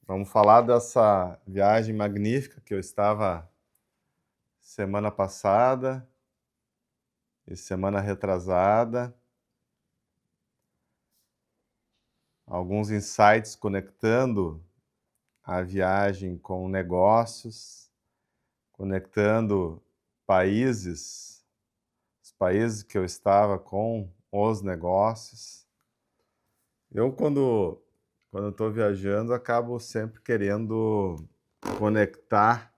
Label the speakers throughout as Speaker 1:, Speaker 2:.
Speaker 1: Vamos falar dessa viagem magnífica que eu estava semana passada e semana retrasada. Alguns insights conectando a viagem com negócios, conectando países, os países que eu estava com os negócios. Eu, quando estou viajando, acabo sempre querendo conectar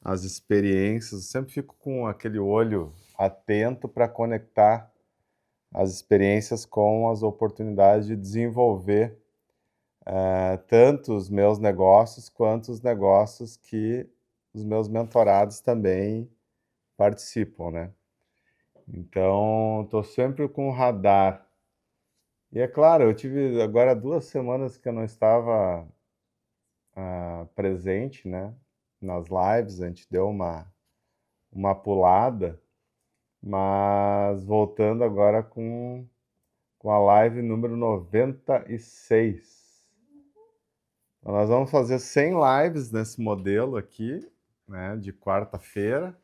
Speaker 1: as experiências, eu sempre fico com aquele olho atento para conectar as experiências com as oportunidades de desenvolver tanto os meus negócios quanto os negócios que os meus mentorados também participam, né? Então, estou sempre com o radar. E é claro, eu tive agora 2 semanas que eu não estava presente, né? Nas lives, a gente deu uma pulada, mas voltando agora com a live número 96. Então, nós vamos fazer 100 lives nesse modelo aqui, né, de quarta-feira.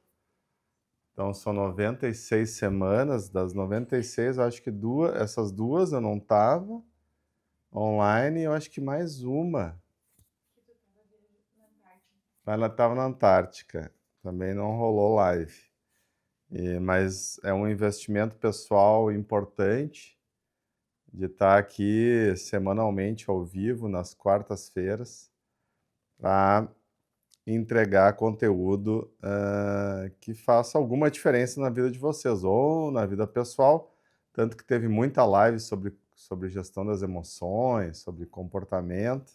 Speaker 1: Então, são 96 semanas. Das 96, eu acho que essas duas eu não estava online, e eu acho que mais uma. Ela estava na Antártica. Também não rolou live. Mas é um investimento pessoal importante de estar aqui semanalmente ao vivo, nas quartas-feiras, para entregar conteúdo que faça alguma diferença na vida de vocês, ou na vida pessoal, tanto que teve muita live sobre gestão das emoções, sobre comportamento,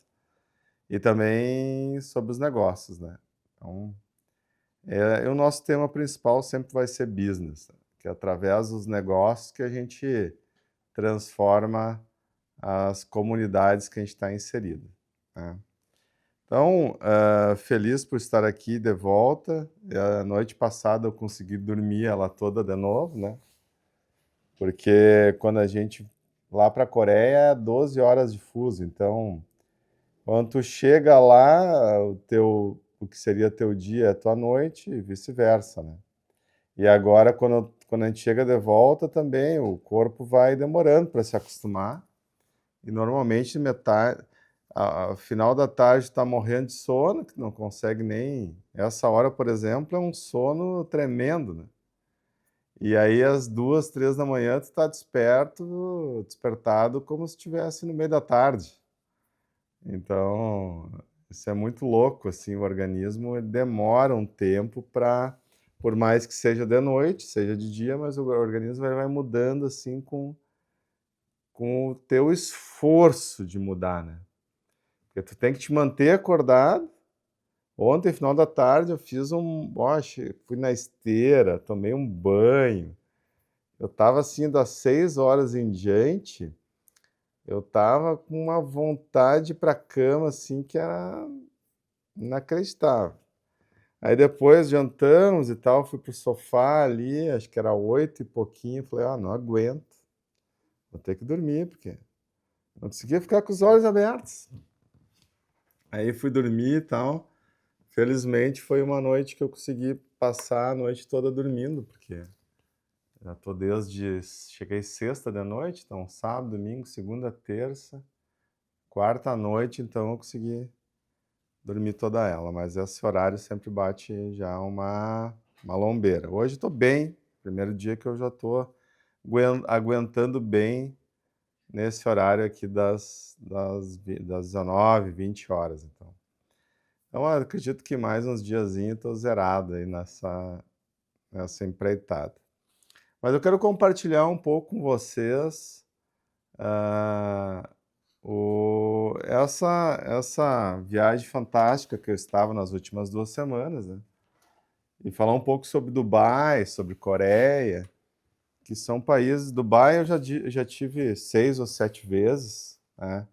Speaker 1: e também sobre os negócios, né? Então, o nosso tema principal sempre vai ser business, né? Que é através dos negócios que a gente transforma as comunidades que a gente está inserido, né? Então, feliz por estar aqui de volta. A noite passada eu consegui dormir ela toda de novo, né? Porque quando a gente lá para a Coreia é 12 horas de fuso, então quando tu chega lá, o que seria teu dia é tua noite e vice-versa, né? E agora quando a gente chega de volta também, o corpo vai demorando para se acostumar. E normalmente metade, ao final da tarde está morrendo de sono, que não consegue nem. Essa hora, por exemplo, é um sono tremendo, né? E aí, às 2, 3 da manhã, tu está despertado como se estivesse no meio da tarde. Então, isso é muito louco, assim, o organismo ele demora um tempo para, por mais que seja de noite, seja de dia, mas o organismo vai mudando, assim, com o teu esforço de mudar, né? Porque tu tem que te manter acordado. Ontem, final da tarde, eu fiz fui na esteira, tomei um banho. Eu tava assim, das 6 horas em diante, eu tava com uma vontade para cama, assim, que era inacreditável. Aí depois jantamos e tal, fui pro sofá ali, acho que era 8 e pouquinho, falei, não aguento, vou ter que dormir, porque não conseguia ficar com os olhos abertos. Aí fui dormir e tal. Felizmente foi uma noite que eu consegui passar a noite toda dormindo, porque já tô cheguei sexta de noite, então sábado, domingo, segunda, terça, quarta noite, então eu consegui dormir toda ela, mas esse horário sempre bate já uma lombeira. Hoje estou bem, primeiro dia que eu já estou aguentando bem nesse horário aqui das 19, 20 horas, então. Então, eu acredito que mais uns diazinhos estou zerado aí nessa empreitada. Mas eu quero compartilhar um pouco com vocês ah, essa viagem fantástica que eu estava nas últimas 2 semanas, né? E falar um pouco sobre Dubai, sobre Coreia, que são países. Dubai eu já tive 6 ou 7 vezes, né?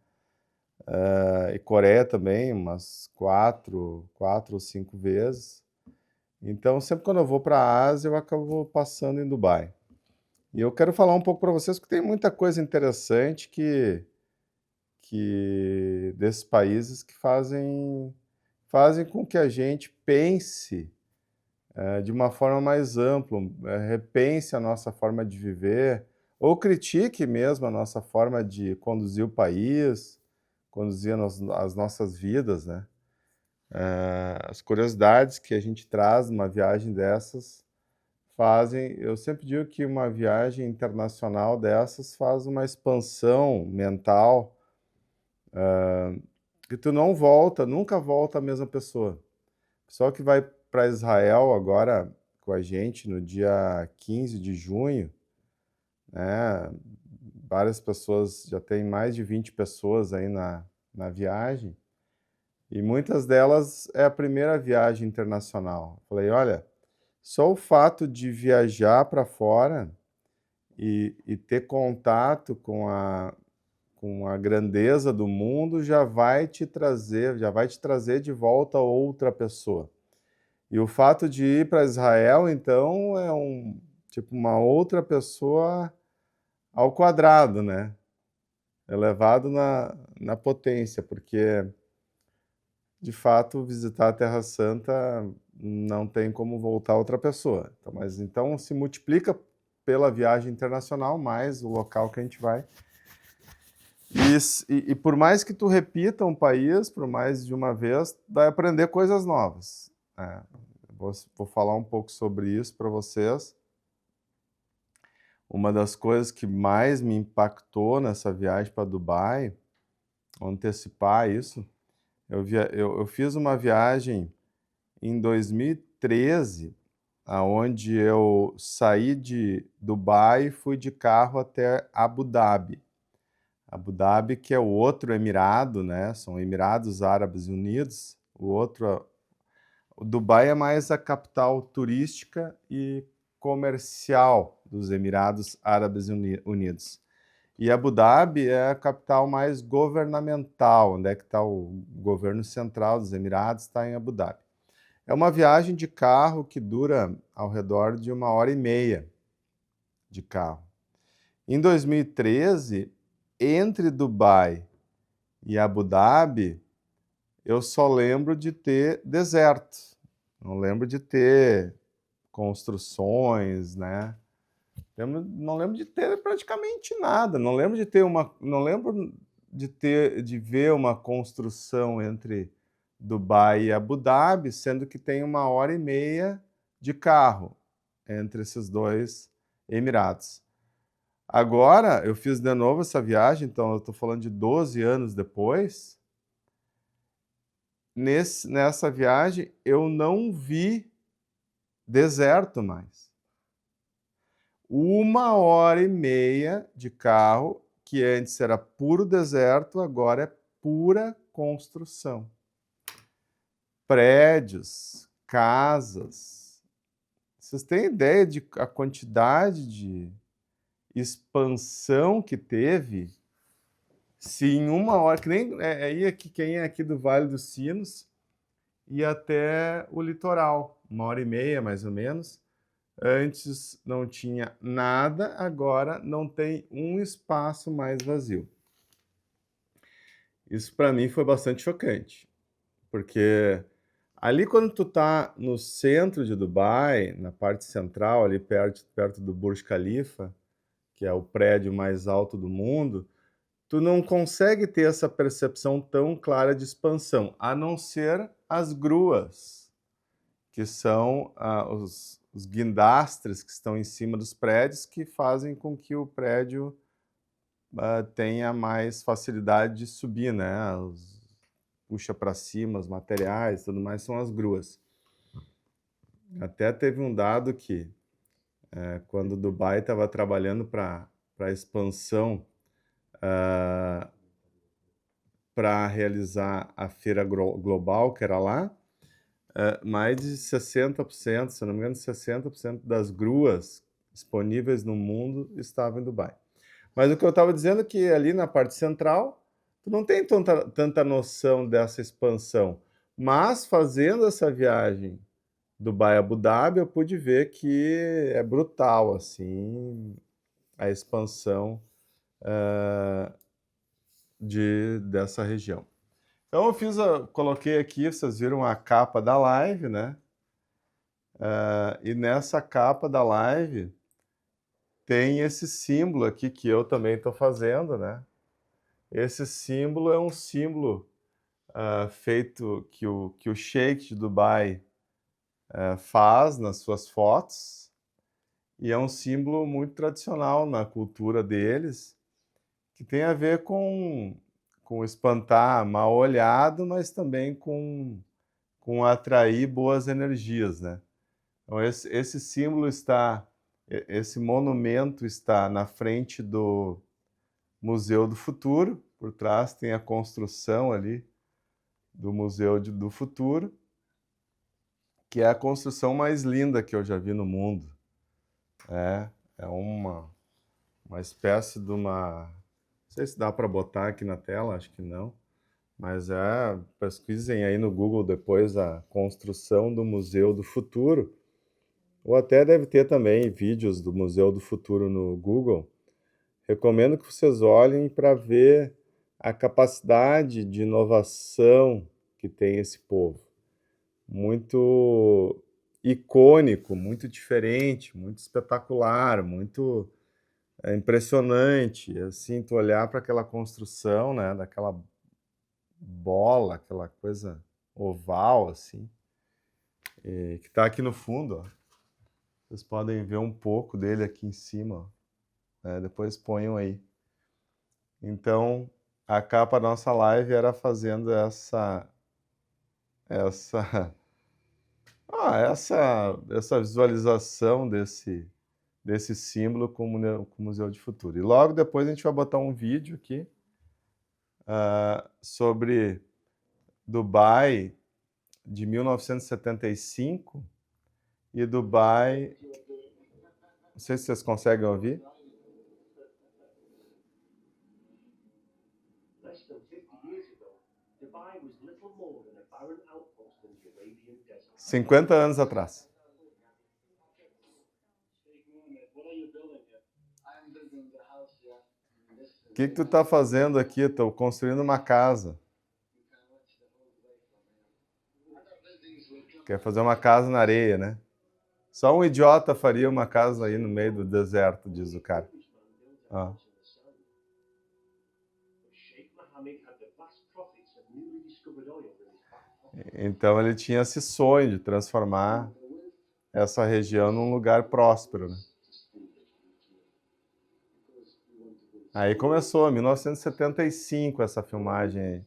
Speaker 1: E Coreia também, umas 4 ou 5 vezes. Então, sempre quando eu vou para a Ásia, eu acabo passando em Dubai. E eu quero falar um pouco para vocês, porque tem muita coisa interessante desses países que fazem com que a gente pense de uma forma mais ampla, repense a nossa forma de viver, ou critique mesmo a nossa forma de conduzir o país, conduzir as nossas vidas, né? As curiosidades que a gente traz numa viagem dessas eu sempre digo que uma viagem internacional dessas faz uma expansão mental, que tu não volta, nunca volta a mesma pessoa. O pessoal que vai para Israel agora com a gente no dia 15 de junho, né? Várias pessoas, já tem mais de 20 pessoas aí na viagem, e muitas delas é a primeira viagem internacional. Falei, olha, só o fato de viajar para fora e ter contato com a grandeza do mundo já vai te trazer de volta outra pessoa. E o fato de ir para Israel, então, é tipo uma outra pessoa ao quadrado, né? Elevado na potência, porque, de fato, visitar a Terra Santa não tem como voltar outra pessoa. Então se multiplica pela viagem internacional, mais o local que a gente vai. E por mais que tu repita um país, por mais de uma vez, vai aprender coisas novas. Vou falar um pouco sobre isso para vocês. Uma das coisas que mais me impactou nessa viagem para Dubai, vou antecipar isso, eu fiz uma viagem em 2013, aonde eu saí de Dubai e fui de carro até Abu Dhabi. Abu Dhabi, que é o outro Emirado, né? São Emirados Árabes Unidos. O Dubai é mais a capital turística e comercial dos Emirados Árabes Unidos. E Abu Dhabi é a capital mais governamental, onde é que está o governo central dos Emirados, está em Abu Dhabi. É uma viagem de carro que dura ao redor de 1h30 de carro. Em 2013, entre Dubai e Abu Dhabi, eu só lembro de ter deserto. Não lembro de ter construções, né? Não lembro de ter praticamente nada. Não lembro de ver uma construção entre Dubai e Abu Dhabi, sendo que tem 1h30 de carro entre esses dois Emirados. Agora, eu fiz de novo essa viagem, então eu estou falando de 12 anos depois. Nessa viagem, eu não vi deserto mais. 1h30 de carro, que antes era puro deserto, agora é pura construção. Prédios, casas. Vocês têm ideia de a quantidade de expansão que teve? Se em 1 hora, que nem quem é aqui do Vale dos Sinos, ia até o litoral, 1h30 mais ou menos. Antes não tinha nada, agora não tem um espaço mais vazio. Isso para mim foi bastante chocante, porque ali quando tu tá no centro de Dubai, na parte central, ali perto do Burj Khalifa, que é o prédio mais alto do mundo, tu não consegue ter essa percepção tão clara de expansão, a não ser as gruas, que são os guindastres que estão em cima dos prédios, que fazem com que o prédio tenha mais facilidade de subir, né? Puxa para cima os materiais, tudo mais, são as gruas. Até teve um dado que, quando Dubai estava trabalhando para a expansão, para realizar a feira global, que era lá, mais de 60%, se não me engano, 60% das gruas disponíveis no mundo estavam em Dubai. Mas o que eu estava dizendo é que ali na parte central, tu não tem tanta noção dessa expansão. Mas fazendo essa viagem Dubai-Abu Dhabi, eu pude ver que é brutal, assim, a expansão dessa região. Então eu coloquei aqui, vocês viram a capa da live, né? E nessa capa da live tem esse símbolo aqui que eu também estou fazendo, né? Esse símbolo é um símbolo feito que o Sheikh de Dubai faz nas suas fotos, e é um símbolo muito tradicional na cultura deles, que tem a ver com espantar mal olhado, mas também com atrair boas energias, né? Então esse símbolo esse monumento está na frente do Museu do Futuro, por trás tem a construção ali do Museu do Futuro, que é a construção mais linda que eu já vi no mundo. É uma espécie de uma... Não sei se dá para botar aqui na tela, acho que não. Mas pesquisem aí no Google depois a construção do Museu do Futuro. Ou até deve ter também vídeos do Museu do Futuro no Google. Recomendo que vocês olhem para ver a capacidade de inovação que tem esse povo. Muito icônico, muito diferente, muito espetacular, muito impressionante. Assim, tu olhar para aquela construção, né, daquela bola, aquela coisa oval, assim, que está aqui no fundo, ó. Vocês podem ver um pouco dele aqui em cima, ó. Depois ponham aí. Então, a capa da nossa live era fazendo essa visualização desse símbolo com o Museu de Futuro. E logo depois a gente vai botar um vídeo aqui sobre Dubai de 1975 e Dubai... Não sei se vocês conseguem ouvir. 50 anos atrás. O que tu tá fazendo aqui? Estou construindo uma casa. Quer fazer uma casa na areia, né? Só um idiota faria uma casa aí no meio do deserto, diz o cara. Então ele tinha esse sonho de transformar essa região num lugar próspero, né? Aí começou, em 1975, essa filmagem aí.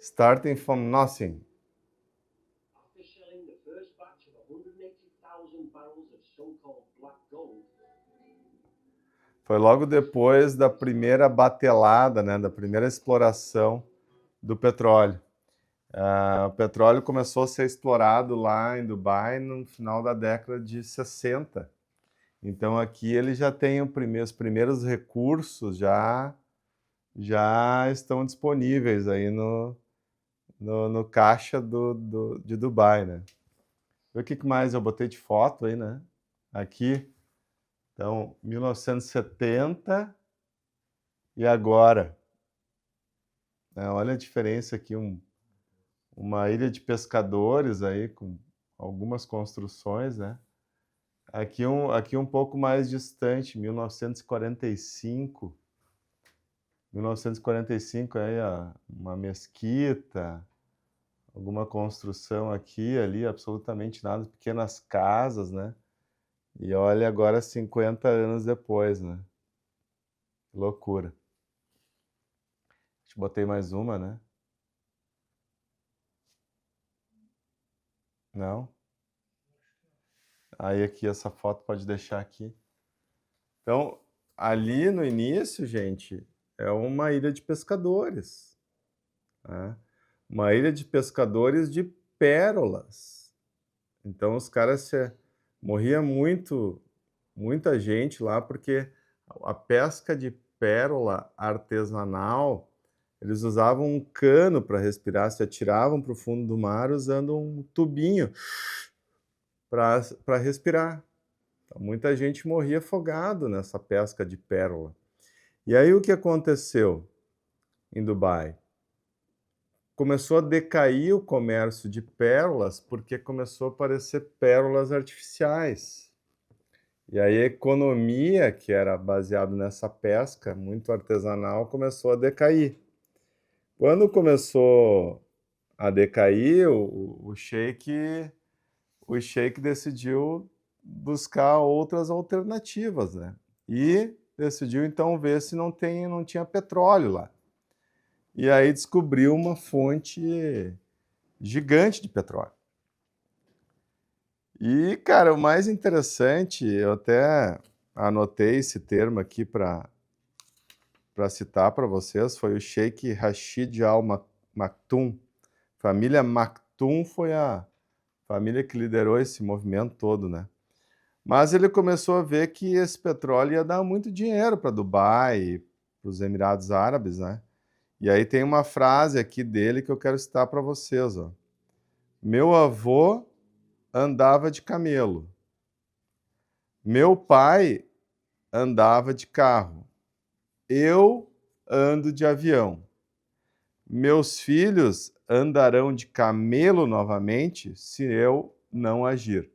Speaker 1: Starting from nothing. Foi logo depois da primeira batelada, né, da primeira exploração do petróleo. O petróleo começou a ser explorado lá em Dubai no final da década de 60. Então aqui ele já tem os primeiros recursos, já estão disponíveis aí no caixa de Dubai, né? O que mais eu botei de foto aí, né? Aqui, então, 1970 e agora. Olha a diferença aqui, uma ilha de pescadores aí, com algumas construções, né? Aqui um pouco mais distante, 1945. 1945 aí, uma mesquita, alguma construção aqui, ali, absolutamente nada, pequenas casas, né? E olha agora 50 anos depois, né? Que loucura. Botei mais uma, né? Não? Aí aqui, essa foto pode deixar aqui. Então, ali no início, gente, é uma ilha de pescadores, né? Uma ilha de pescadores de pérolas. Então, os caras morria muita gente lá, porque a pesca de pérola artesanal, eles usavam um cano para respirar, se atiravam para o fundo do mar usando um tubinho para respirar. Muita gente morria afogado nessa pesca de pérola. E aí o que aconteceu em Dubai? Começou a decair o comércio de pérolas, porque começou a aparecer pérolas artificiais. E aí a economia, que era baseada nessa pesca muito artesanal, começou a decair. Quando começou a decair, o sheik decidiu buscar outras alternativas, né? E decidiu então ver se não tinha petróleo lá. E aí descobriu uma fonte gigante de petróleo. E, cara, o mais interessante, eu até anotei esse termo aqui para citar para vocês, foi o Sheikh Rashid Al Maktoum. Família Maktoum foi a família que liderou esse movimento todo, né? Mas ele começou a ver que esse petróleo ia dar muito dinheiro para Dubai, para os Emirados Árabes, né? E aí tem uma frase aqui dele que eu quero citar para vocês, ó. Meu avô andava de camelo. Meu pai andava de carro. Eu ando de avião. Meus filhos andarão de camelo novamente se eu não agir.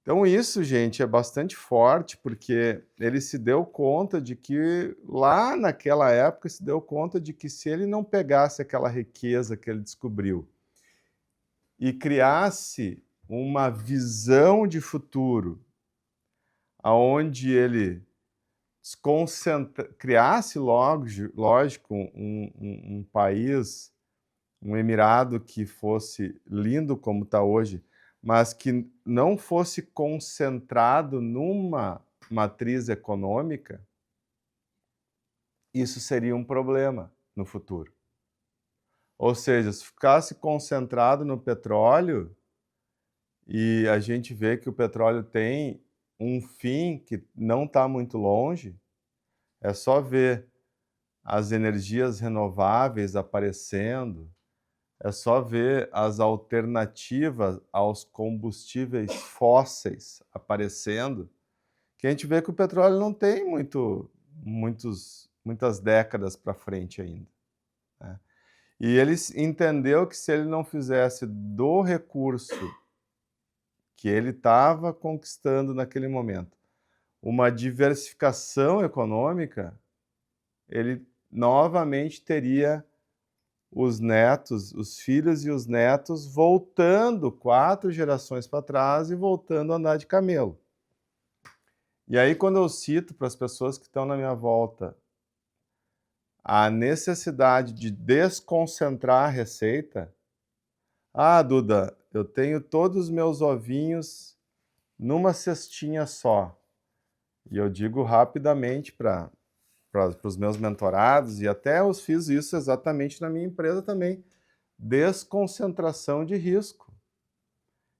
Speaker 1: Então isso, gente, é bastante forte, porque ele se deu conta de que, lá naquela época, se deu conta de que se ele não pegasse aquela riqueza que ele descobriu e criasse uma visão de futuro, aonde ele criasse, lógico, um país, um emirado que fosse lindo como está hoje, mas que não fosse concentrado numa matriz econômica, isso seria um problema no futuro. Ou seja, se ficasse concentrado no petróleo, e a gente vê que o petróleo tem um fim que não está muito longe, é só ver as energias renováveis aparecendo, é só ver as alternativas aos combustíveis fósseis aparecendo, que a gente vê que o petróleo não tem muitas décadas para frente ainda, né? E ele entendeu que se ele não fizesse do recurso que ele estava conquistando naquele momento uma diversificação econômica, ele novamente teria os netos, os filhos e os netos voltando 4 gerações para trás e voltando a andar de camelo. E aí, quando eu cito para as pessoas que estão na minha volta a necessidade de desconcentrar a receita, Duda, eu tenho todos os meus ovinhos numa cestinha só. E eu digo rapidamente para os meus mentorados, e até eu fiz isso exatamente na minha empresa também, desconcentração de risco.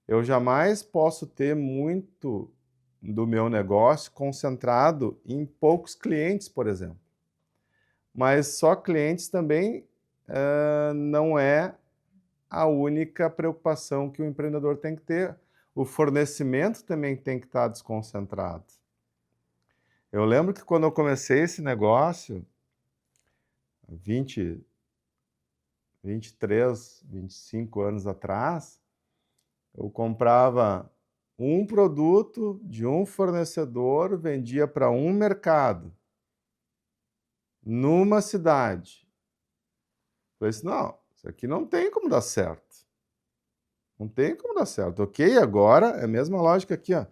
Speaker 1: Eu jamais posso ter muito do meu negócio concentrado em poucos clientes, por exemplo. Mas só clientes também não é a única preocupação que o empreendedor tem que ter. O fornecimento também tem que estar desconcentrado. Eu lembro que quando eu comecei esse negócio, 23, 25 anos atrás, eu comprava um produto de um fornecedor, vendia para um mercado, numa cidade. Eu falei assim, não, isso aqui não tem como dar certo. Não tem como dar certo. Ok, agora é a mesma lógica aqui, ó.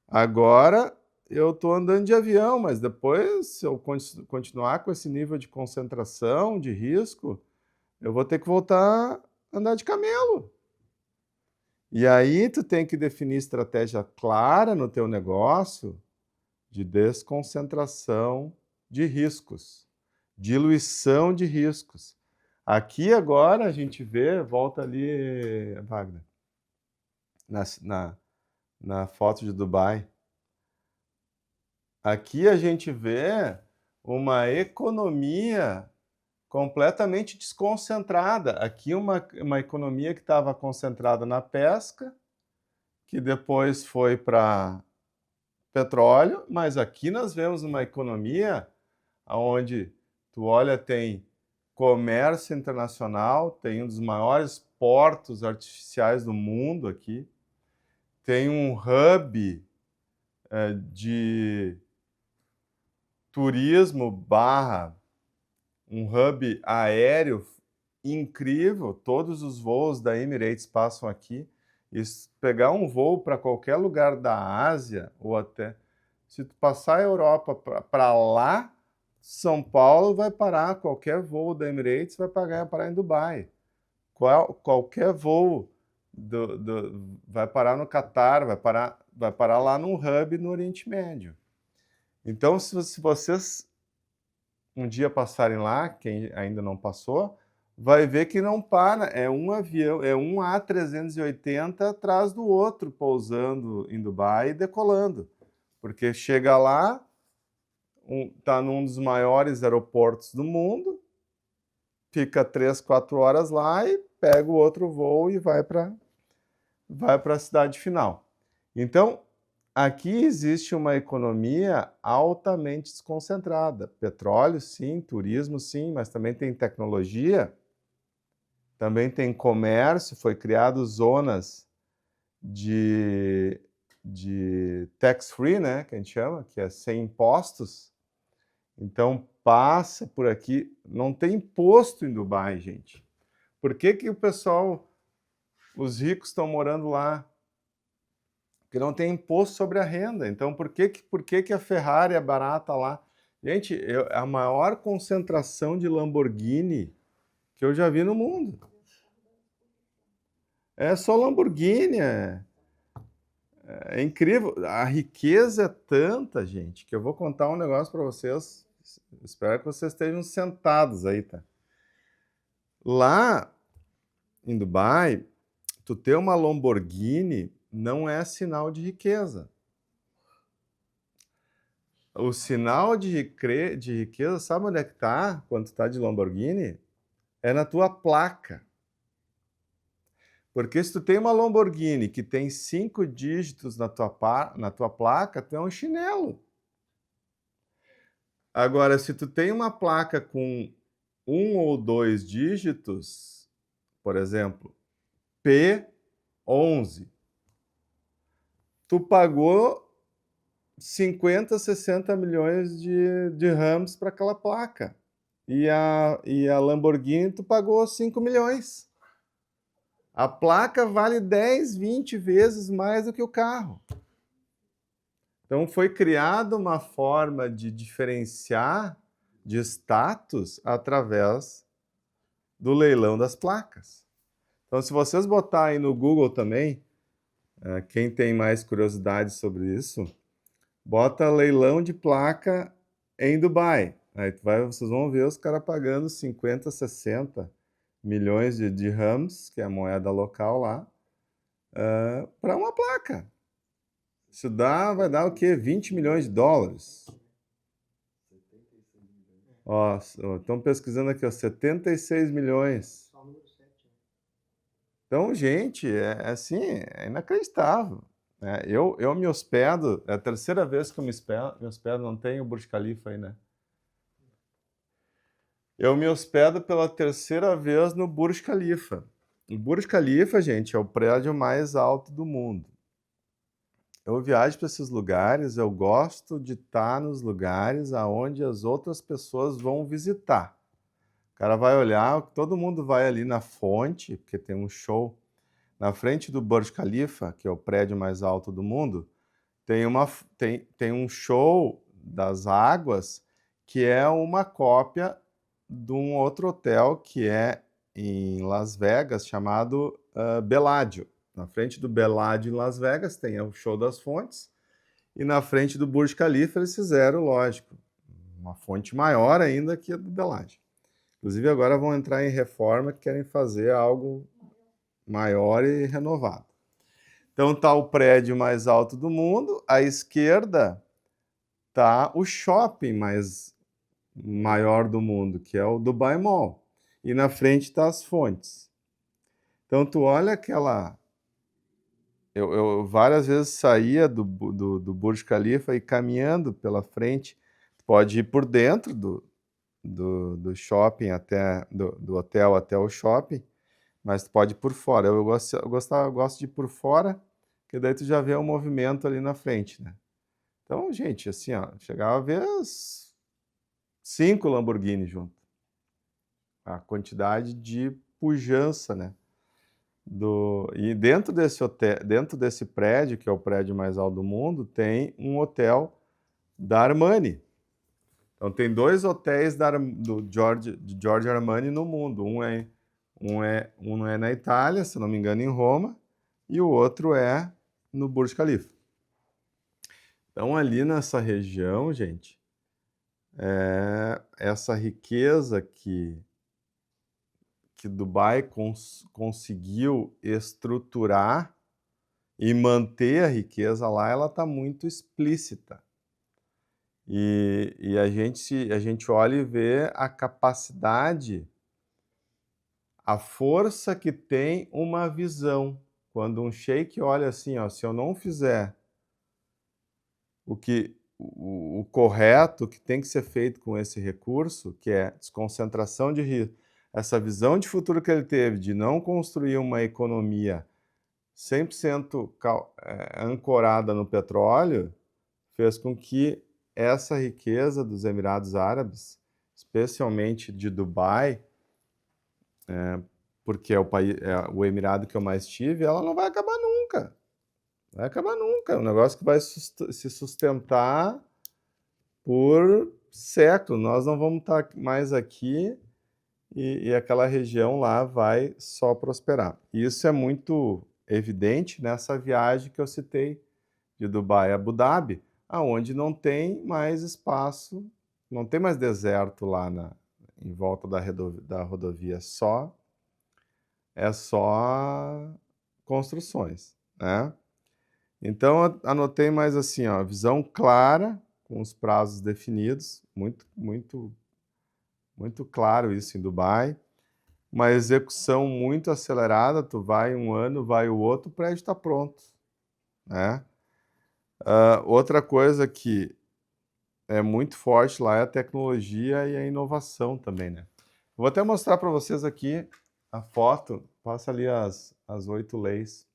Speaker 1: Agora eu estou andando de avião, mas depois, se eu continuar com esse nível de concentração, de risco, eu vou ter que voltar a andar de camelo. E aí tu tem que definir estratégia clara no teu negócio de desconcentração de riscos, diluição de riscos. Aqui agora a gente vê, volta ali, Wagner, na foto de Dubai. Aqui a gente vê uma economia completamente desconcentrada. Aqui uma economia que estava concentrada na pesca, que depois foi para petróleo, mas aqui nós vemos uma economia onde tu olha, tem comércio internacional, tem um dos maiores portos artificiais do mundo aqui, tem um hub de turismo barra um hub aéreo incrível, todos os voos da Emirates passam aqui. E se pegar um voo para qualquer lugar da Ásia, ou até se tu passar a Europa para lá, São Paulo vai parar, qualquer voo da Emirates vai parar em Dubai. Qualquer voo vai parar no Catar, vai parar lá num hub no Oriente Médio. Então, se vocês um dia passarem lá, quem ainda não passou, vai ver que não para, é um avião, é um A380 atrás do outro, pousando em Dubai e decolando. Porque chega lá, está num dos maiores aeroportos do mundo, fica 3, 4 horas lá e pega o outro voo e vai para a cidade final. Então, aqui existe uma economia altamente desconcentrada. Petróleo, sim, turismo, sim, mas também tem tecnologia, também tem comércio, foi criado zonas de tax-free, né, que a gente chama, que é sem impostos. Então, passa por aqui, não tem imposto em Dubai, gente. Por que que o pessoal, os ricos estão morando lá? Porque não tem imposto sobre a renda. Então, por que que a Ferrari é barata lá? Gente, a maior concentração de Lamborghini que eu já vi no mundo. É só Lamborghini, é incrível. A riqueza é tanta, gente, que eu vou contar um negócio para vocês. Espero que vocês estejam sentados aí, tá? Lá em Dubai, tu ter uma Lamborghini não é sinal de riqueza. O sinal de riqueza, sabe onde é que está quando tu está de Lamborghini? É na tua placa. Porque se tu tem uma Lamborghini que tem 5 dígitos na tua placa, tu é um chinelo. Agora, se tu tem uma placa com 1 ou 2 dígitos, por exemplo, P11, tu pagou 50, 60 milhões de dirhams para aquela placa. E a Lamborghini, tu pagou 5 milhões. A placa vale 10, 20 vezes mais do que o carro. Então, foi criada uma forma de diferenciar de status através do leilão das placas. Então, se vocês botarem no Google também, quem tem mais curiosidade sobre isso, bota leilão de placa em Dubai. Aí vocês vão ver os caras pagando 50, 60 milhões de dirhams, que é a moeda local lá, para uma placa. Isso vai dar o quê? 20 milhões de dólares. Ó, estão pesquisando aqui, ó, 76 milhões. Então, gente, assim, é inacreditável. Eu me hospedo, é a terceira vez que eu me hospedo, não tem o Burj Khalifa aí, né? Eu me hospedo pela terceira vez no Burj Khalifa. O Burj Khalifa, gente, é o prédio mais alto do mundo. Eu viajo para esses lugares, eu gosto de estar nos lugares aonde as outras pessoas vão visitar. O cara vai olhar, todo mundo vai ali na fonte, porque tem um show. Na frente do Burj Khalifa, que é o prédio mais alto do mundo, tem um show das águas que é uma cópia de um outro hotel que é em Las Vegas, chamado Bellagio. Na frente do Bellagio em Las Vegas tem o show das fontes, e na frente do Burj Khalifa eles fizeram, lógico, uma fonte maior ainda que a do Bellagio. Inclusive agora vão entrar em reforma, que querem fazer algo maior e renovado. Então está o prédio mais alto do mundo, à esquerda está o shopping maior do mundo, que é o Dubai Mall. E na frente está as fontes. Então tu olha eu várias vezes saía do Burj Khalifa e caminhando pela frente, pode ir por dentro do shopping até, do hotel até o shopping, mas tu pode ir por fora. Eu gosto de ir por fora, que daí tu já vê o movimento ali na frente, né? Então, gente, assim, ó, chegava a ver as 5 Lamborghini junto. A quantidade de pujança, né? E dentro desse hotel, dentro desse prédio, que é o prédio mais alto do mundo, tem um hotel da Armani. Então tem 2 hotéis de Giorgio Armani no mundo. Um é na Itália, se não me engano, em Roma, e o outro é no Burj Khalifa. Então ali nessa região, gente, essa riqueza que Dubai conseguiu estruturar e manter a riqueza lá, ela está muito explícita. E a gente olha e vê a capacidade, a força que tem uma visão. Quando um sheik olha assim, ó, se eu não fizer o correto, que tem que ser feito com esse recurso, que é desconcentração de risco, essa visão de futuro que ele teve de não construir uma economia 100% ancorada no petróleo, fez com que essa riqueza dos Emirados Árabes, especialmente de Dubai, porque é o Emirado que eu mais tive, ela não vai acabar nunca. Vai acabar nunca. É um negócio que vai se sustentar por séculos. Nós não vamos estar mais aqui e aquela região lá vai só prosperar. E isso é muito evidente nessa viagem que eu citei de Dubai a Abu Dhabi, aonde não tem mais espaço, não tem mais deserto lá em volta da rodovia, é só construções, né? Então anotei mais assim, ó, visão clara, com os prazos definidos, muito claro isso em Dubai. Uma execução muito acelerada, tu vai um ano, vai o outro, o prédio está pronto, né? Outra coisa que é muito forte lá é a tecnologia e a inovação também, né? Vou até mostrar para vocês aqui a foto, passa ali as 8 leis.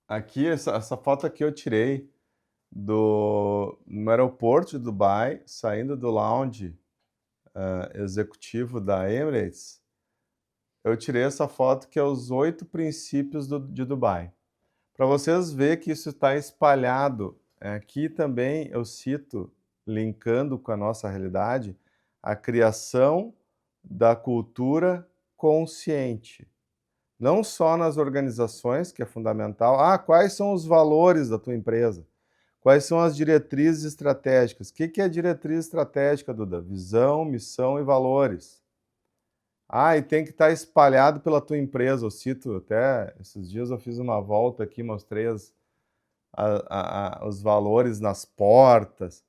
Speaker 1: Aqui, essa foto aqui eu tirei no aeroporto de Dubai, saindo do lounge executivo da Emirates. Eu tirei essa foto que é os 8 princípios de Dubai. Para vocês verem que isso está espalhado. Aqui também eu cito, linkando com a nossa realidade, a criação da cultura consciente. Não só nas organizações, que é fundamental. Quais são os valores da tua empresa? Quais são as diretrizes estratégicas? O que é diretriz estratégica, Duda? Visão, missão e valores. E tem que estar espalhado pela tua empresa. Eu cito até, esses dias eu fiz uma volta aqui, mostrei os valores nas portas.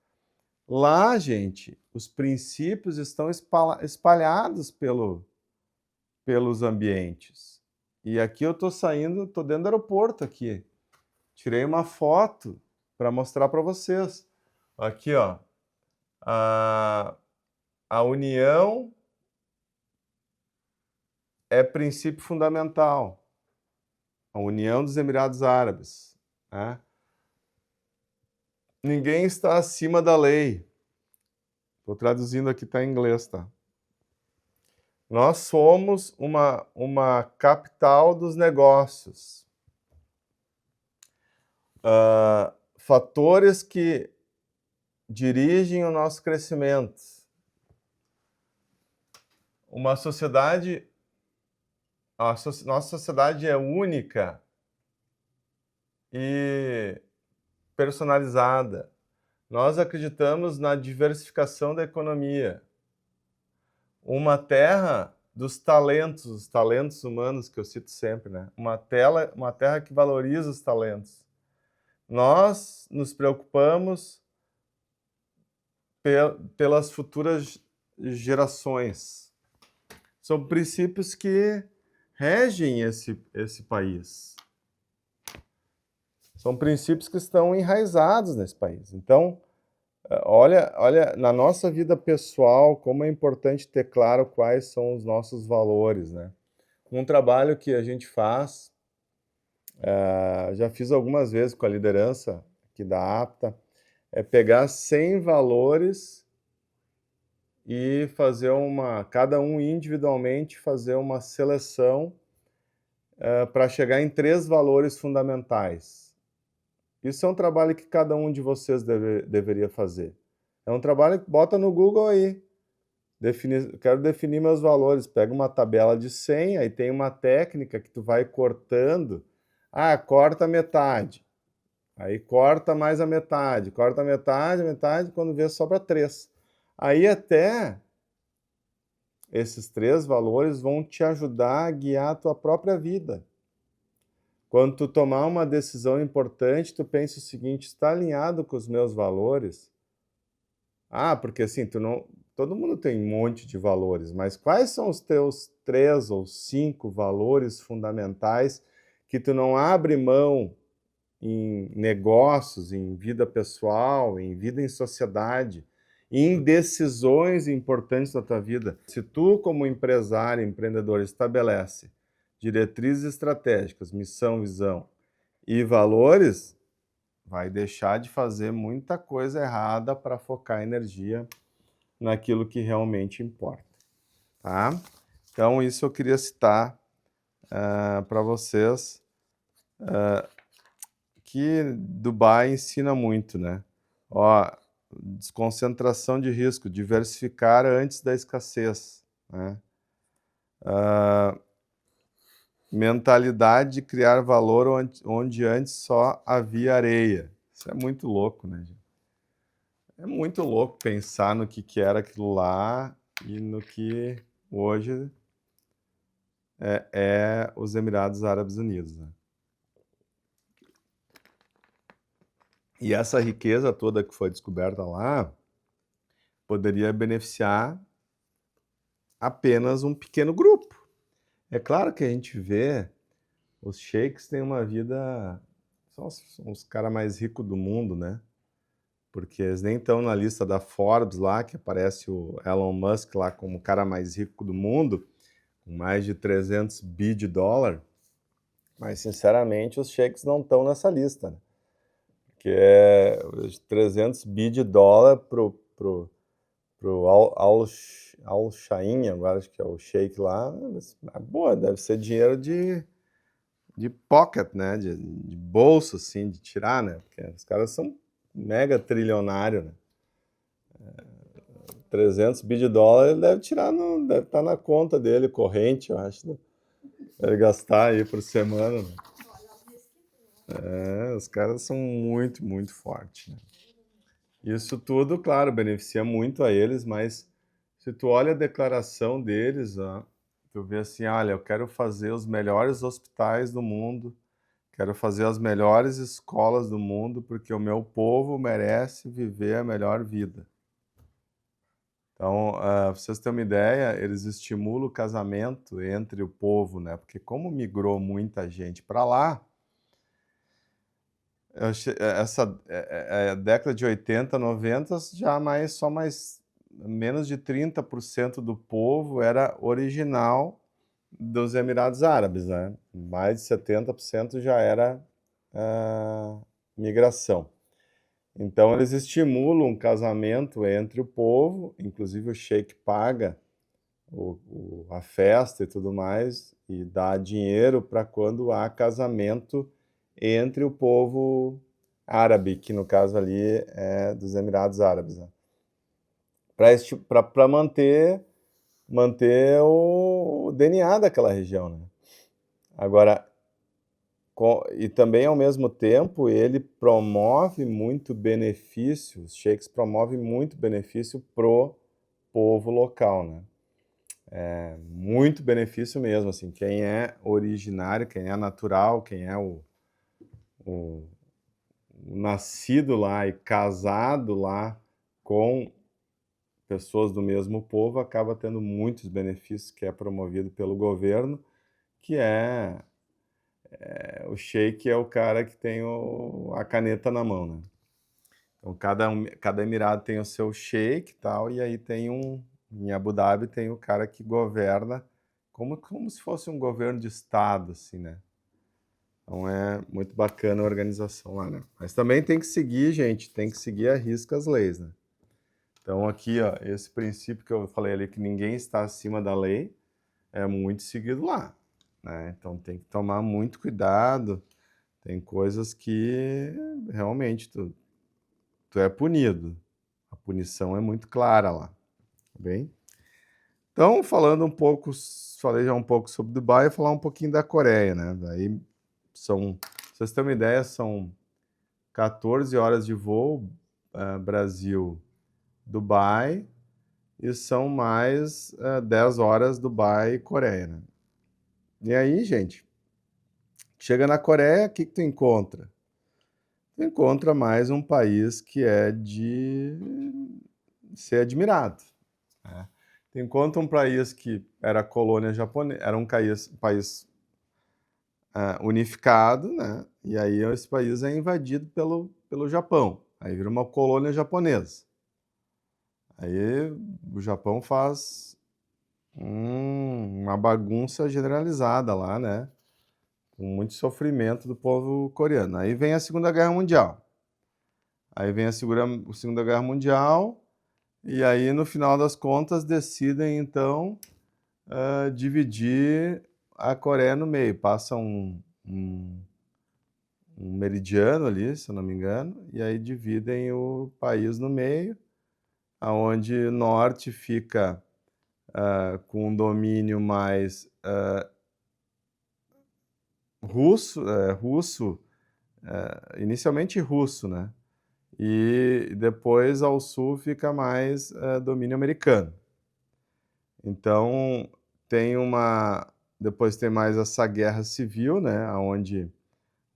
Speaker 1: Lá, gente, os princípios estão espalhados pelos ambientes. E aqui eu estou saindo, estou dentro do aeroporto aqui. Tirei uma foto para mostrar para vocês. Aqui, ó. A união é princípio fundamental. A união dos Emirados Árabes, né? Ninguém está acima da lei. Estou traduzindo aqui, está em inglês, tá? Nós somos uma capital dos negócios. Fatores que dirigem o nosso crescimento. Uma sociedade, nossa sociedade é única e personalizada. Nós acreditamos na diversificação da economia. Uma terra dos talentos, os talentos humanos que eu cito sempre, né? Uma terra que valoriza os talentos. Nós nos preocupamos pelas futuras gerações. São princípios que regem esse país. São princípios que estão enraizados nesse país. Então, olha, na nossa vida pessoal, como é importante ter claro quais são os nossos valores, né? Um trabalho que a gente faz, já fiz algumas vezes com a liderança aqui da APTA, é pegar 100 valores e fazer cada um individualmente, fazer uma seleção para chegar em 3 valores fundamentais. Isso é um trabalho que cada um de vocês deveria fazer. É um trabalho que bota no Google aí. Quero definir meus valores. Pega uma tabela de 100, aí tem uma técnica que tu vai cortando. Corta metade. Aí corta mais a metade. Corta a metade, quando vê sobra 3. Aí até esses 3 valores vão te ajudar a guiar a tua própria vida. Quando tu tomar uma decisão importante, tu pensa o seguinte: está alinhado com os meus valores? Porque assim, todo mundo tem um monte de valores, mas quais são os teus 3 ou 5 valores fundamentais que tu não abre mão em negócios, em vida pessoal, em vida em sociedade, em decisões importantes da tua vida? Se tu, como empresário, empreendedor, estabelece diretrizes estratégicas, missão, visão e valores, vai deixar de fazer muita coisa errada para focar energia naquilo que realmente importa, tá? Então, isso eu queria citar para vocês, que Dubai ensina muito, né? Desconcentração de risco, diversificar antes da escassez, né? Mentalidade de criar valor onde antes só havia areia. Isso é muito louco, né, gente? É muito louco pensar no que era aquilo lá e no que hoje é os Emirados Árabes Unidos, né? E essa riqueza toda que foi descoberta lá poderia beneficiar apenas um pequeno grupo. É claro que a gente vê, os sheiks têm uma vida, são os caras mais ricos do mundo, né? Porque eles nem estão na lista da Forbes lá, que aparece o Elon Musk lá como o cara mais rico do mundo, com mais de 300 bi de dólar. Mas, sinceramente, os sheiks não estão nessa lista, né? Que é 300 bi de dólar pro Al Shain, agora acho que é o sheik lá. Boa, deve ser dinheiro de pocket, né? De bolso, assim, de tirar, né? Porque os caras são mega trilionários, né? 300 bi de dólar ele deve tirar, deve estar na conta dele, corrente, eu acho, né? Deve gastar aí por semana, né? Os caras são muito, muito fortes, né? Isso tudo, claro, beneficia muito a eles, mas se tu olha a declaração deles, tu vê assim, olha, eu quero fazer os melhores hospitais do mundo, quero fazer as melhores escolas do mundo, porque o meu povo merece viver a melhor vida. Então, pra vocês terem uma ideia, eles estimulam o casamento entre o povo, né? Porque como migrou muita gente para lá, essa década de 80, 90, só mais menos de 30% do povo era original dos Emirados Árabes, né? Mais de 70% já era migração. Então, eles estimulam um casamento entre o povo, inclusive o sheik paga a festa e tudo mais, e dá dinheiro para quando há casamento entre o povo árabe, que no caso ali é dos Emirados Árabes, né? Para manter o DNA daquela região, né? Agora, e também ao mesmo tempo ele promove muito benefício, os sheiks promovem muito benefício pro povo local, né? Muito benefício mesmo, assim, quem é originário, quem é natural, quem é o nascido lá e casado lá com pessoas do mesmo povo, acaba tendo muitos benefícios que é promovido pelo governo, que o sheik é o cara que tem a caneta na mão, né? Então, cada emirado tem o seu sheik e tal, e aí em Abu Dhabi tem o cara que governa como se fosse um governo de estado, assim, né? Então é muito bacana a organização lá, né? Mas também tem que seguir, gente, tem que seguir à risca as leis, né? Então aqui, ó, esse princípio que eu falei ali, que ninguém está acima da lei, é muito seguido lá, né? Então tem que tomar muito cuidado, tem coisas que realmente tu é punido. A punição é muito clara lá, tá bem? Então, falei já um pouco sobre Dubai, falar um pouquinho da Coreia, né? Daí pra vocês terem uma ideia, são 14 horas de voo, Brasil, Dubai, e são mais 10 horas Dubai, Coreia, né? E aí, gente, chega na Coreia, o que tu encontra? Tu encontra mais um país que é de ser admirado, né? Tu encontra um país que era colônia japonesa, era um país unificado, né? E aí esse país é invadido pelo Japão. Aí vira uma colônia japonesa. Aí o Japão faz uma bagunça generalizada lá, né? Com muito sofrimento do povo coreano. Aí vem a Segunda Guerra Mundial. Aí vem a Segunda Guerra Mundial, e aí, no final das contas, decidem, então, dividir a Coreia no meio. Passa um meridiano ali, se eu não me engano, e aí dividem o país no meio, aonde o norte fica com um domínio mais russo, inicialmente russo, né? E depois ao sul fica mais domínio americano. Então depois tem mais essa guerra civil, né? Onde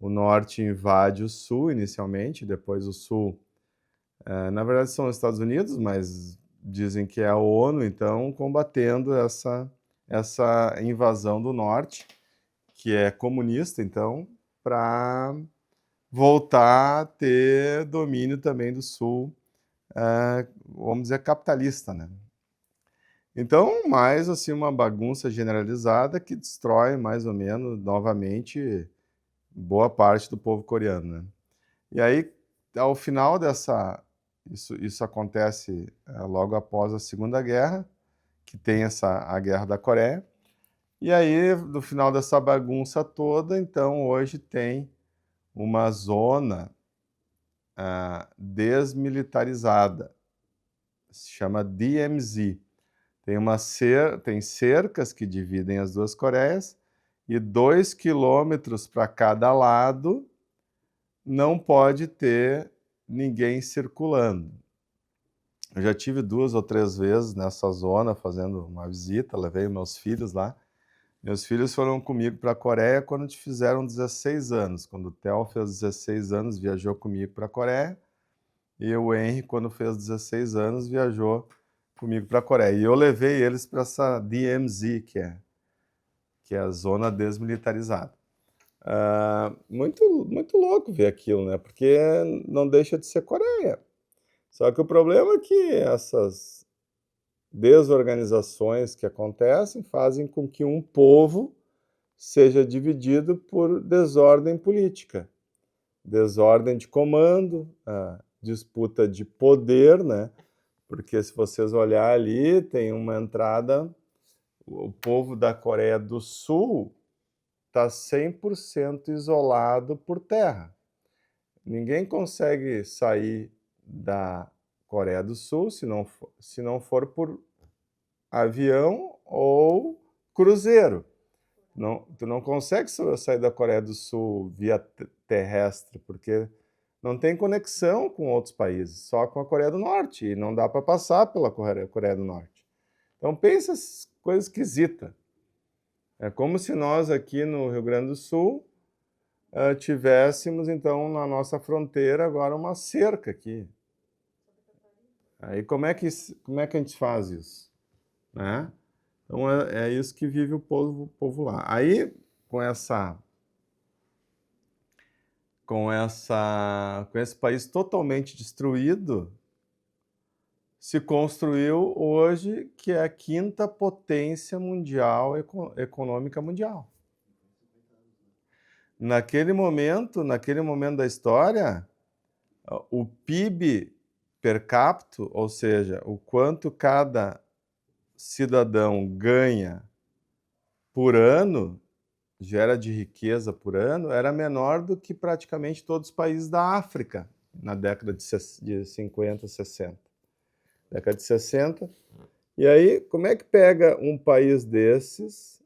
Speaker 1: o norte invade o sul inicialmente, depois o sul, na verdade são os Estados Unidos, mas dizem que é a ONU, então combatendo essa invasão do norte, que é comunista, então, para voltar a ter domínio também do sul, vamos dizer, capitalista, né? Então, mais assim, uma bagunça generalizada que destrói mais ou menos novamente boa parte do povo coreano, né? E aí, ao final isso acontece logo após a Segunda Guerra, que tem a Guerra da Coreia. E aí, no final dessa bagunça toda, então, hoje tem uma zona desmilitarizada, se chama DMZ. Tem cercas que dividem as duas Coreias, e 2 quilômetros para cada lado não pode ter ninguém circulando. Eu já tive 2 ou 3 vezes nessa zona fazendo uma visita, levei meus filhos lá. Meus filhos foram comigo para a Coreia quando fizeram 16 anos. Quando o Theo fez 16 anos, viajou comigo para a Coreia. E o Henry, quando fez 16 anos, viajou comigo para a Coreia. E eu levei eles para essa DMZ, que é a zona desmilitarizada. Muito louco ver aquilo, né? Porque não deixa de ser Coreia. Só que o problema é que essas desorganizações que acontecem fazem com que um povo seja dividido por desordem política, desordem de comando, disputa de poder, né? Porque se vocês olhar ali, tem uma entrada, o povo da Coreia do Sul está 100% isolado por terra. Ninguém consegue sair da Coreia do Sul se não for por avião ou cruzeiro. Tu não consegue sair da Coreia do Sul via terrestre, porque não tem conexão com outros países, só com a Coreia do Norte, e não dá para passar pela Coreia do Norte. Então pensa coisa esquisita. É como se nós aqui no Rio Grande do Sul tivéssemos, então, na nossa fronteira agora uma cerca aqui. Aí como é que a gente faz isso, né? Então, é isso que vive o povo lá. Aí, com esse país totalmente destruído, se construiu hoje que é a quinta potência mundial, econômica mundial. Naquele momento da história, o PIB per capita, ou seja, o quanto cada cidadão ganha por ano, gera de riqueza por ano, era menor do que praticamente todos os países da África, na década de 50, 60. Década de 60. E aí, como é que pega um país desses,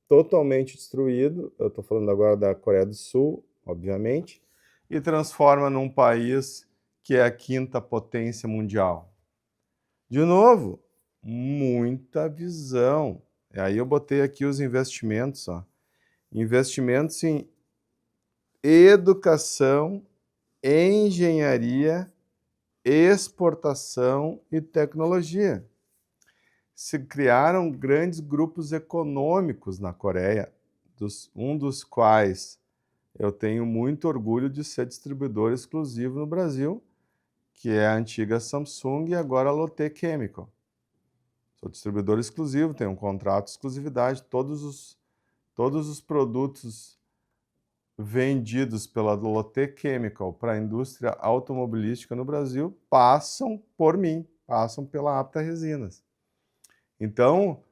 Speaker 1: totalmente destruído, eu estou falando agora da Coreia do Sul, obviamente, e transforma num país que é a quinta potência mundial? De novo, muita visão. E aí eu botei aqui os investimentos, ó. Investimentos em educação, engenharia, exportação e tecnologia. Se criaram grandes grupos econômicos na Coreia, um dos quais eu tenho muito orgulho de ser distribuidor exclusivo no Brasil, que é a antiga Samsung e agora a Lotte Chemical. Sou distribuidor exclusivo, tenho um contrato de exclusividade, todos os produtos vendidos pela Lotte Chemical para a indústria automobilística no Brasil passam por mim, passam pela Apta Resinas. Então,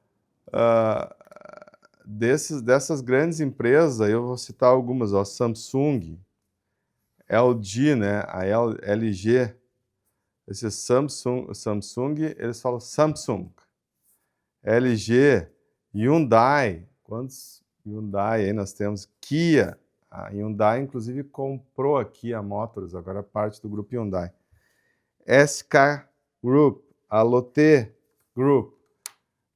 Speaker 1: dessas grandes empresas, eu vou citar algumas, ó, Samsung, LG, né, a LG, esse Samsung, eles falam Samsung, LG, Hyundai, quantos Hyundai aí nós temos? Kia, a Hyundai inclusive comprou a Kia Motors, agora é parte do grupo Hyundai. SK Group, a Lotte Group.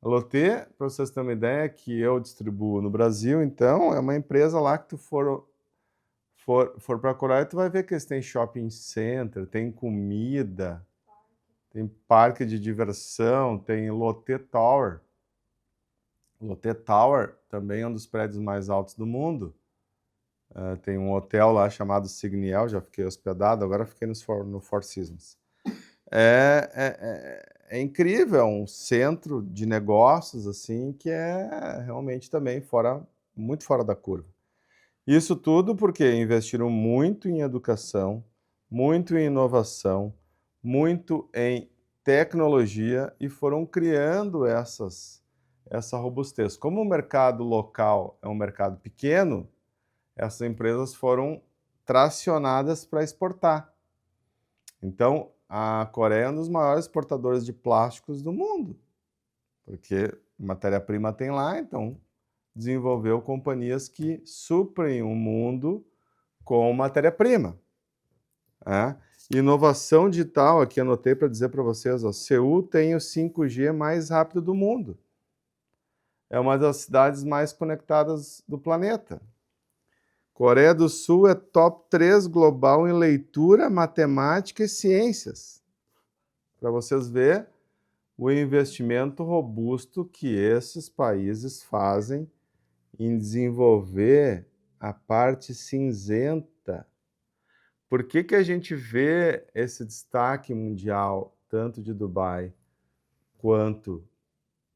Speaker 1: A Lotte, para vocês terem uma ideia, que eu distribuo no Brasil, então, é uma empresa lá que tu for para a Coreia, tu vai ver que eles têm shopping center, tem comida, tem parque de diversão, tem Lotte Tower. Lotte Tower também é um dos prédios mais altos do mundo. Tem um hotel lá chamado Signiel, já fiquei hospedado, agora fiquei no Four Seasons. É incrível, é um centro de negócios assim que é realmente também muito fora da curva. Isso tudo porque investiram muito em educação, muito em inovação, muito em tecnologia e foram criando essa robustez. Como o mercado local é um mercado pequeno, essas empresas foram tracionadas para exportar. Então, a Coreia é um dos maiores exportadores de plásticos do mundo, porque matéria-prima tem lá, então desenvolveu companhias que suprem o mundo com matéria-prima. Inovação digital, aqui anotei para dizer para vocês, ó, Seul tem o 5G mais rápido do mundo. É uma das cidades mais conectadas do planeta. Coreia do Sul é top 3 global em leitura, matemática e ciências. Para vocês verem o investimento robusto que esses países fazem em desenvolver a parte cinzenta. Por que a gente vê esse destaque mundial, tanto de Dubai quanto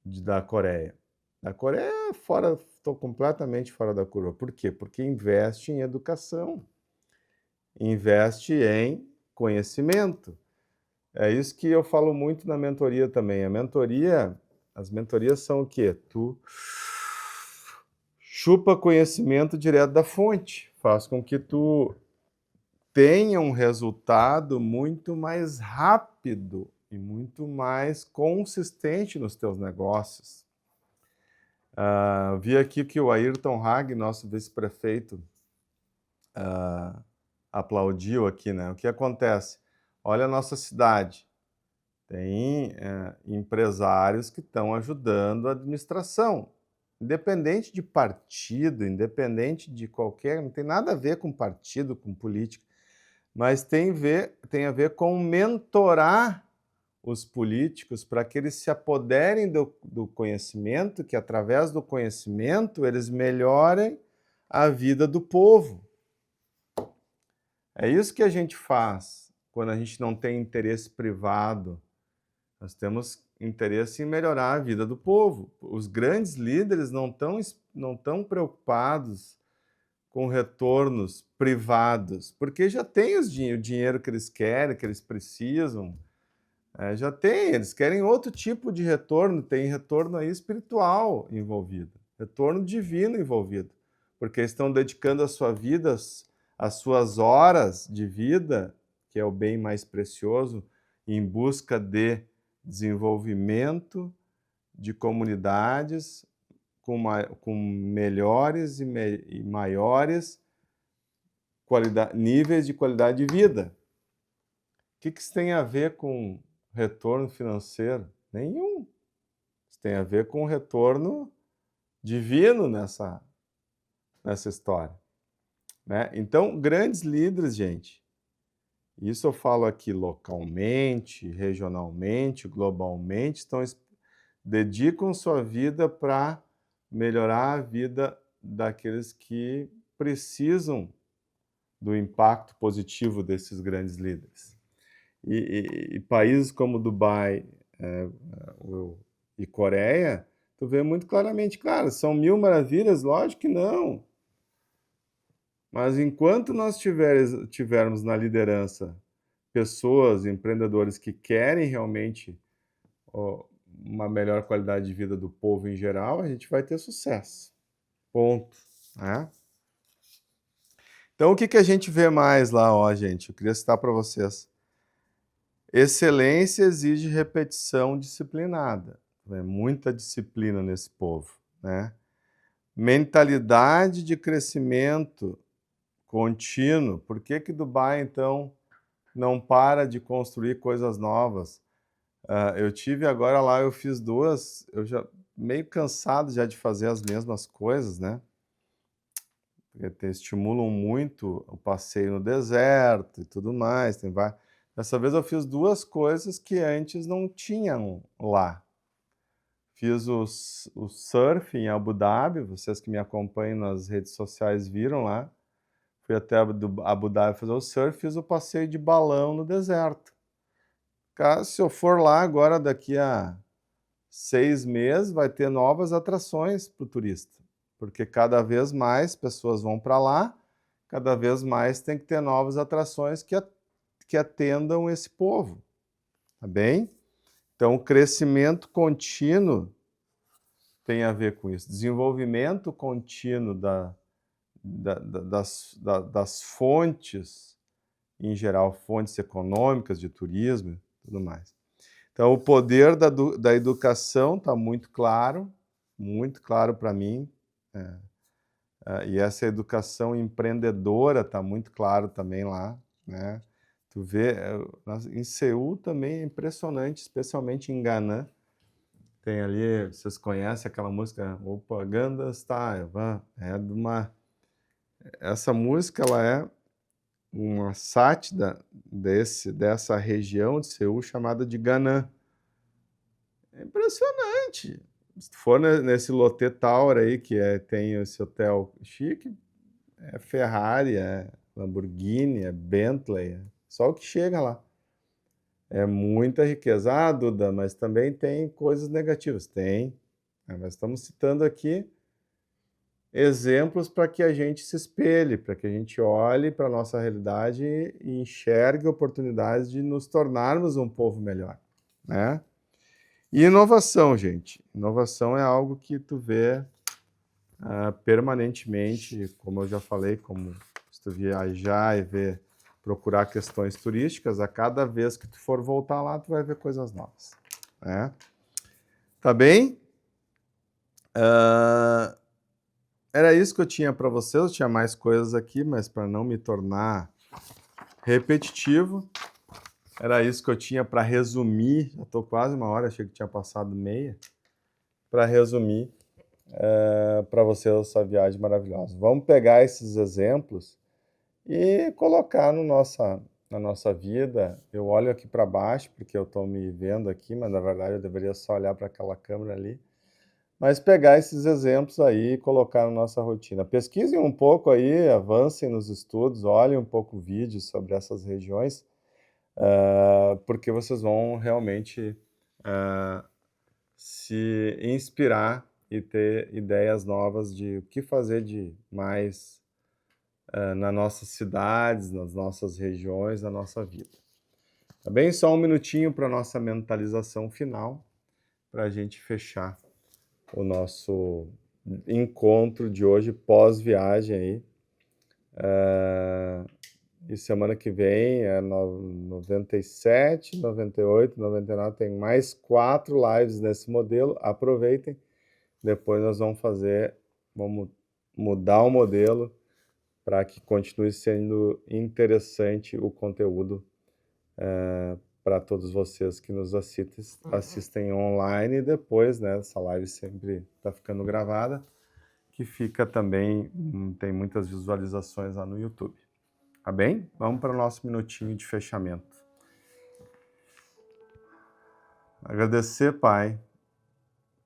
Speaker 1: da Coreia? A Coreia estou completamente fora da curva. Por quê? Porque investe em educação, investe em conhecimento. É isso que eu falo muito na mentoria também. As mentorias são o quê? Tu chupa conhecimento direto da fonte, faz com que tu tenha um resultado muito mais rápido e muito mais consistente nos teus negócios. Vi aqui que o Ayrton Hag, nosso vice-prefeito, aplaudiu aqui, né? O que acontece? Olha a nossa cidade. Tem empresários que estão ajudando a administração. Independente de partido, independente de qualquer... Não tem nada a ver com partido, com política. Mas tem a ver com mentorar os políticos para que eles se apoderem do conhecimento, que através do conhecimento eles melhorem a vida do povo. É isso que a gente faz quando a gente não tem interesse privado. Nós temos interesse em melhorar a vida do povo. Os grandes líderes não estão preocupados com retornos privados, porque já tem o dinheiro que eles querem, que eles precisam. Já tem, eles querem outro tipo de retorno, tem retorno aí espiritual envolvido, retorno divino envolvido, porque estão dedicando a sua vida, as suas horas de vida, que é o bem mais precioso, em busca de desenvolvimento de comunidades com melhores e maiores níveis de qualidade de vida. O que isso tem a ver com retorno financeiro? Nenhum. Isso tem a ver com retorno divino nessa história. Né? Então, grandes líderes, gente, isso eu falo aqui localmente, regionalmente, globalmente, dedicam sua vida para melhorar a vida daqueles que precisam do impacto positivo desses grandes líderes. E países como Dubai e Coreia, tu vê muito claramente, claro, são mil maravilhas? Lógico que não. Mas enquanto nós tivermos na liderança pessoas, empreendedores que querem realmente uma melhor qualidade de vida do povo em geral, a gente vai ter sucesso. Ponto. Né? Então, o que a gente vê mais lá, gente? Eu queria citar para vocês. Excelência exige repetição disciplinada. Muita disciplina nesse povo. Né? Mentalidade de crescimento contínuo. Por que Dubai, então, não para de construir coisas novas? Eu tive agora lá, eu fiz duas, eu já meio cansado já de fazer as mesmas coisas, né? Porque estimulam muito o passeio no deserto e tudo mais. Dessa vez eu fiz duas coisas que antes não tinham lá. Fiz o surf em Abu Dhabi, vocês que me acompanham nas redes sociais viram lá. Fui até Abu Dhabi fazer o surf, fiz o passeio de balão no deserto. Se eu for lá agora, daqui a 6 meses, vai ter novas atrações para o turista. Porque cada vez mais pessoas vão para lá, cada vez mais tem que ter novas atrações que atendam esse povo. Tá bem? Então, o crescimento contínuo tem a ver com isso. Desenvolvimento contínuo das fontes, em geral, fontes econômicas, de turismo e tudo mais. Então, o poder da educação está muito claro para mim. E essa educação empreendedora está muito claro também lá. Né? Tu vê, em Seul também é impressionante, especialmente em Gangnam. Tem ali, vocês conhecem aquela música, Opa, Gangnam Style, essa música, ela é uma sátira dessa região de Seul chamada de Gangnam. É impressionante. Se tu for nesse Lotte Tower aí, que tem esse hotel chique, é Ferrari, é Lamborghini, é Bentley, só o que chega lá. É muita riqueza. Duda, mas também tem coisas negativas. Tem. Mas estamos citando aqui exemplos para que a gente se espelhe, para que a gente olhe para a nossa realidade e enxergue oportunidades de nos tornarmos um povo melhor. Né? E inovação, gente. Inovação é algo que tu vê permanentemente, como eu já falei, como se tu viajar e procurar questões turísticas, a cada vez que tu for voltar lá, tu vai ver coisas novas. Né? Tá bem? Era isso que eu tinha para vocês, eu tinha mais coisas aqui, mas para não me tornar repetitivo, era isso que eu tinha para resumir. Já estou quase uma hora, achei que tinha passado meia. Para resumir para vocês essa viagem maravilhosa. Vamos pegar esses exemplos e colocar na nossa vida, eu olho aqui para baixo, porque eu estou me vendo aqui, mas na verdade eu deveria só olhar para aquela câmera ali. Mas pegar esses exemplos aí e colocar na nossa rotina. Pesquisem um pouco aí, avancem nos estudos, olhem um pouco vídeos sobre essas regiões, porque vocês vão realmente se inspirar e ter ideias novas de o que fazer de mais nas nossas cidades, nas nossas regiões, na nossa vida. Tá bem? Só um minutinho para a nossa mentalização final, para a gente fechar o nosso encontro de hoje, pós-viagem aí. E semana que vem é 97, 98, 99, tem mais 4 lives nesse modelo, aproveitem. Depois nós vamos mudar o modelo para que continue sendo interessante o conteúdo para todos vocês que nos assistem online e depois, né, essa live sempre está ficando gravada, que fica também, tem muitas visualizações lá no YouTube. Tá bem? Vamos para o nosso minutinho de fechamento. Agradecer, Pai,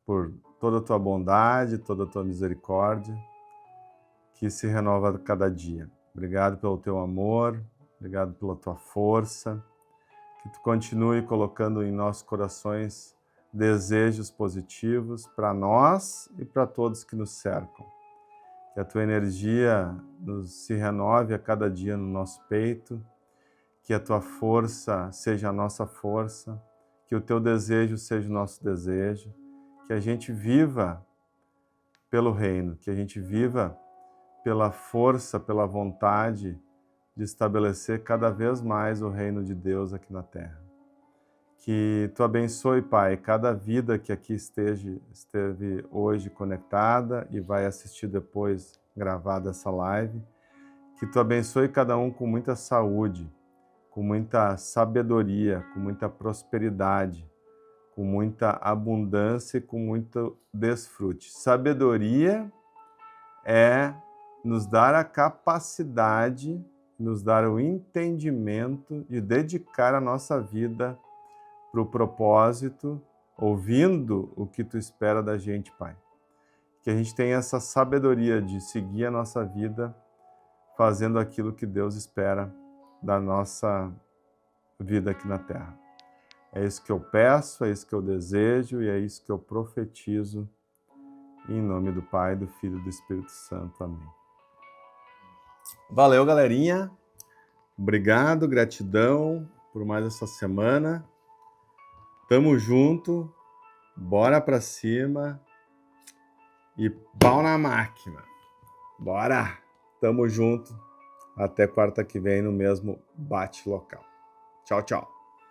Speaker 1: por toda a tua bondade, toda a tua misericórdia, que se renova a cada dia. Obrigado pelo teu amor, obrigado pela tua força, que tu continue colocando em nossos corações desejos positivos para nós e para todos que nos cercam. Que a tua energia se renove a cada dia no nosso peito, que a tua força seja a nossa força, que o teu desejo seja o nosso desejo, que a gente viva pelo reino, que a gente viva pela força, pela vontade de estabelecer cada vez mais o reino de Deus aqui na Terra. Que tu abençoe, Pai, cada vida que aqui esteve hoje conectada e vai assistir depois gravada essa live. Que tu abençoe cada um com muita saúde, com muita sabedoria, com muita prosperidade, com muita abundância e com muito desfrute. Sabedoria é nos dar a capacidade, nos dar o entendimento de dedicar a nossa vida para o propósito, ouvindo o que tu espera da gente, Pai. Que a gente tenha essa sabedoria de seguir a nossa vida fazendo aquilo que Deus espera da nossa vida aqui na Terra. É isso que eu peço, é isso que eu desejo e é isso que eu profetizo em nome do Pai, do Filho e do Espírito Santo. Amém. Valeu, galerinha. Obrigado, gratidão por mais essa semana. Tamo junto, bora pra cima e pau na máquina. Bora! Tamo junto. Até quarta que vem no mesmo bate local. Tchau, tchau.